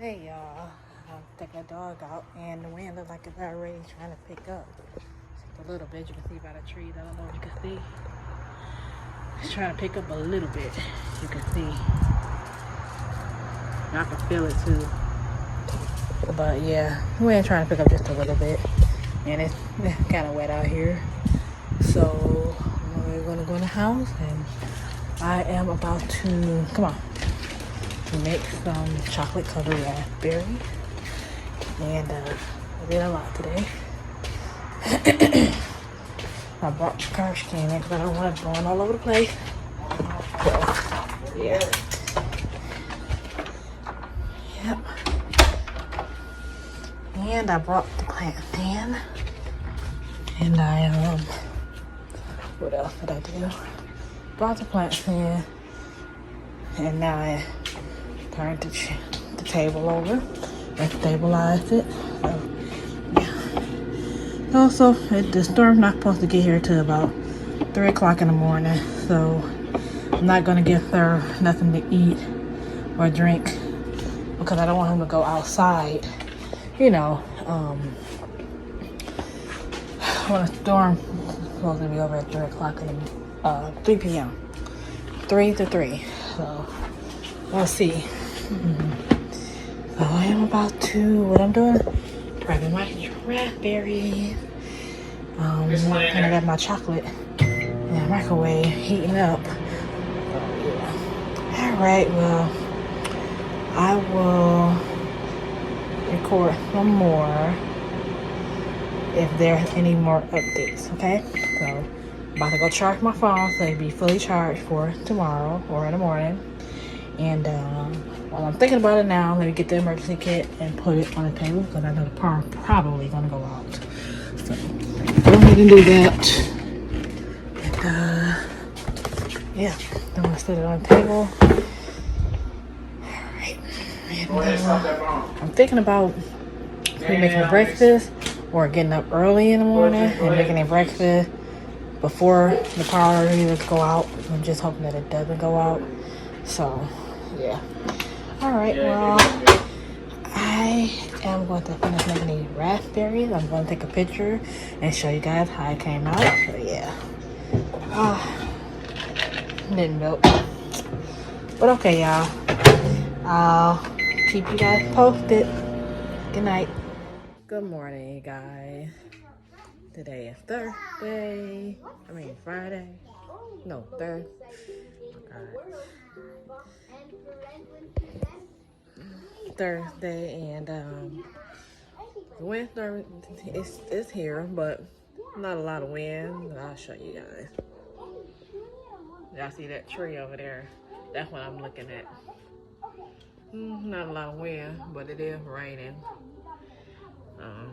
Hey y'all, I'm taking a dog out and the wind looks like it's already trying to pick up. Just a little bit, you can see by the trees, I don't know if you can see. It's trying to pick up a little bit, you can see. I can feel it too. But yeah, the wind trying to pick up just a little bit. And it's kind of wet out here. So we're gonna go in the house and I am about to, come on, make some chocolate covered raspberry. And I did a lot today. I brought the garbage can in because I don't want it going all over the place. So, yeah. Yep. And I brought the plant in. And I, what else did I do? Brought the plants in. And now I turned the table over and stabilized it. So, yeah. Also, the storm's not supposed to get here till about 3 o'clock in the morning. So, I'm not going to give her nothing to eat or drink because I don't want him to go outside. You know, when the storm is supposed to be over at 3 o'clock in the 3 p.m. 3 to 3. So, we'll see. So I am about to, what I'm doing, grabbing my raspberries. And I got my chocolate in the microwave heating up. Alright, well, I will record some more if there's any more updates, okay? So I'm about to go charge my phone so it'll be fully charged for tomorrow or in the morning. And while I'm thinking about it now, let me get the emergency kit and put it on the table because I know the power probably gonna go out. So go ahead and do that. And yeah, I'm gonna set it on the table. Alright. And I'm thinking about making breakfast or getting up early in the morning and making a breakfast before the power needs to go out. I'm just hoping that it doesn't go out. So yeah. Alright, well, I am going to finish making these raspberries. I'm going to take a picture and show you guys how it came out. So yeah. Didn't melt. But okay, y'all. I'll keep you guys posted. Good night. Good morning, guys. Today is Friday. No, Thursday. Thursday, and the wind is here, but not a lot of wind. I'll show you guys. Y'all see that tree over there? That's what I'm looking at. Not a lot of wind, but it is raining. Oh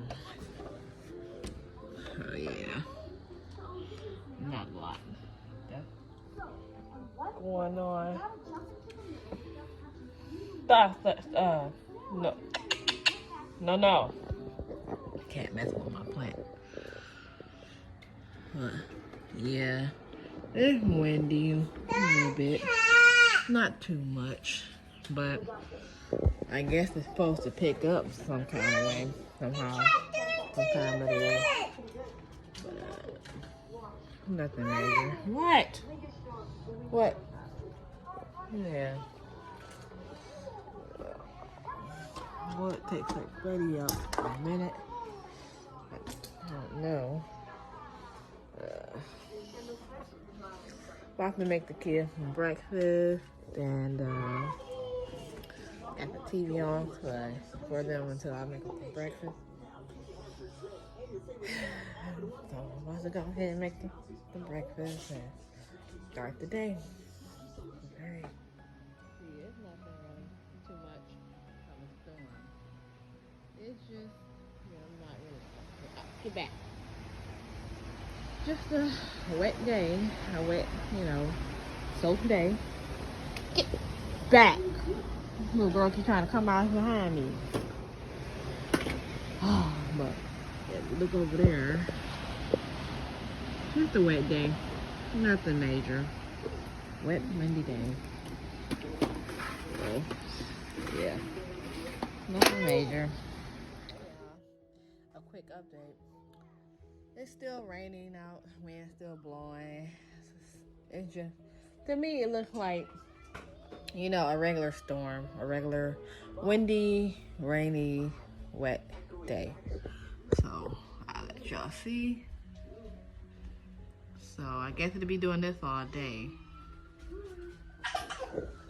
yeah, not a lot. That's going on. No. Can't mess with my plant. Yeah, it's windy a little bit. Not too much, but I guess it's supposed to pick up some kind of way, somehow, some kind of way. But nothing major. What? Yeah. Well, it takes like 30 up a minute. I don't know. About to make the kids some breakfast and got the TV on for them until I make them some breakfast. So I'm about to go ahead and make the breakfast and start the day. Alright. See, it's nothing really too much from the storm. It's just, not really. Get back. Just a wet day, soaked day. Get back. Little girl keep trying to come out behind me. Oh, but yeah, look over there. Just a wet day. Nothing major. Wet, windy day. So, yeah. Nothing major. Yeah, a quick update. It's still raining out, wind still blowing. It's just, to me, it looks like, a regular storm, a regular windy, rainy, wet day. So I'll let y'all see. So I guess it'll be doing this all day.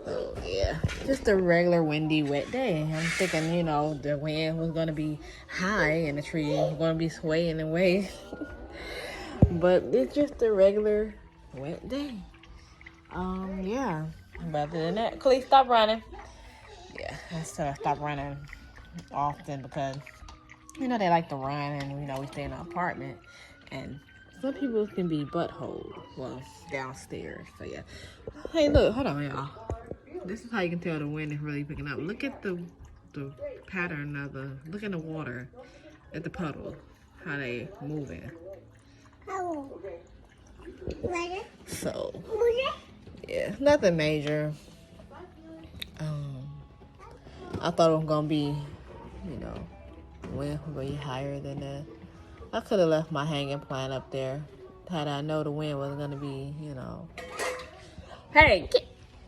So yeah, just a regular windy, wet day. I'm thinking, the wind was gonna be high and the tree was gonna be swaying away. But it's just a regular wet day. Yeah. But other than that, Khalees, stop running. Yeah, I stop running often because they like to run, and we stay in an apartment, and some people can be butthole. Well, downstairs. So yeah. Hey, look, hold on, y'all. This is how you can tell the wind is really picking up. Look at the pattern of look at the water, at the puddle, how they moving. So yeah, nothing major. I thought it was gonna be, wind would be higher than that. I could have left my hanging plant up there had I know the wind wasn't gonna be, Hey,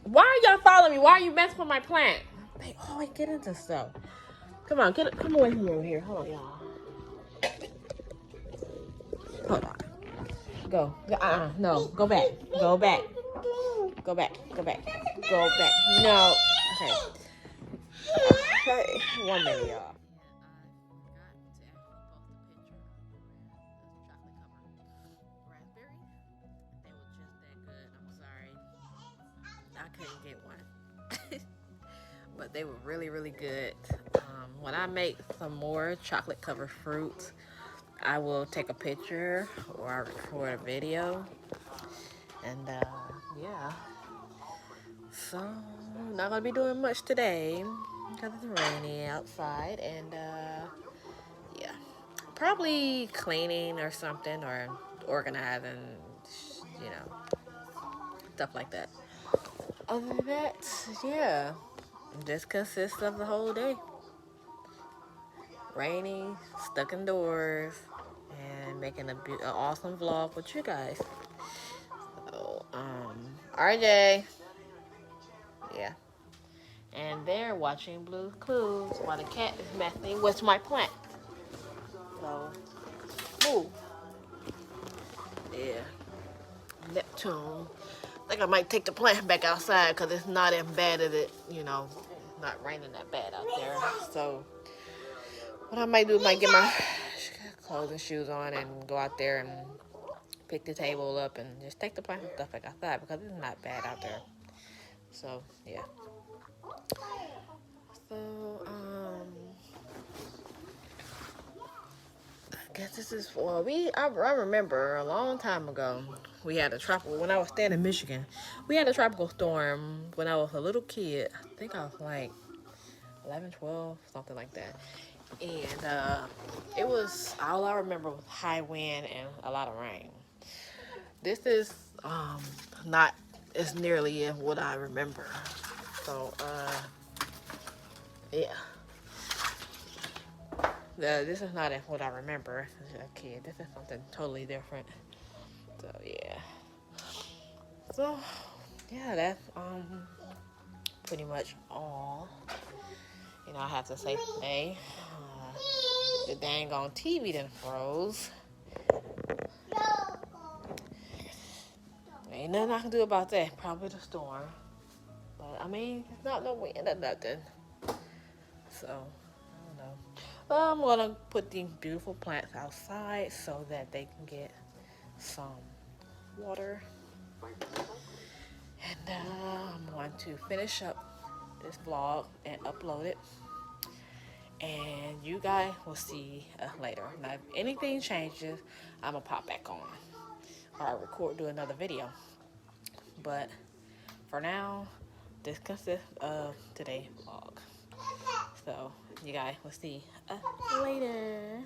why are y'all following me? Why are you messing with my plant? They always get into stuff. Come on, come away from over here. Hold on, y'all. Hold on. Go. No. Go back. Go back. Go back. Go back. Go back. No. Okay. Okay. 1 minute, y'all. I couldn't get one. But they were really, really good. When I make some more chocolate covered fruits, I will take a picture or I record a video. And yeah. So, not gonna be doing much today because it's rainy outside. And yeah. Probably cleaning or something or organizing, stuff like that. Other than that, yeah. This consists of the whole day. Rainy, stuck indoors, and making an awesome vlog with you guys. So, RJ, yeah, and they're watching Blue's Clues while the cat is messing with my plant. So, move. Yeah, Neptune. I think I might take the plant back outside because it's not as bad as it, not raining that bad out there. So, what I might do is get my clothes and shoes on and go out there and pick the table up and just take the plant and stuff back outside because it's not bad out there. So yeah. So I guess this is I remember a long time ago we had a tropical when I was staying in Michigan. We had a tropical storm when I was a little kid. I think I was like 11, 12, something like that. And it was all I remember was high wind and a lot of rain. This is not as nearly as what I remember. So yeah. This is not what I remember as a kid. This is something totally different. So yeah. So yeah, that's pretty much all. I have to say today. The dang on TV done froze. Ain't nothing I can do about that. Probably the storm. But I mean, it's not no wind or nothing. So I don't know. I'm gonna put these beautiful plants outside so that they can get some water. And I'm going to finish up this vlog and upload it. And you guys will see later. Now, if anything changes, I'm gonna pop back on or I'll do another video. But for now, this consists of today's vlog. So you guys will see later.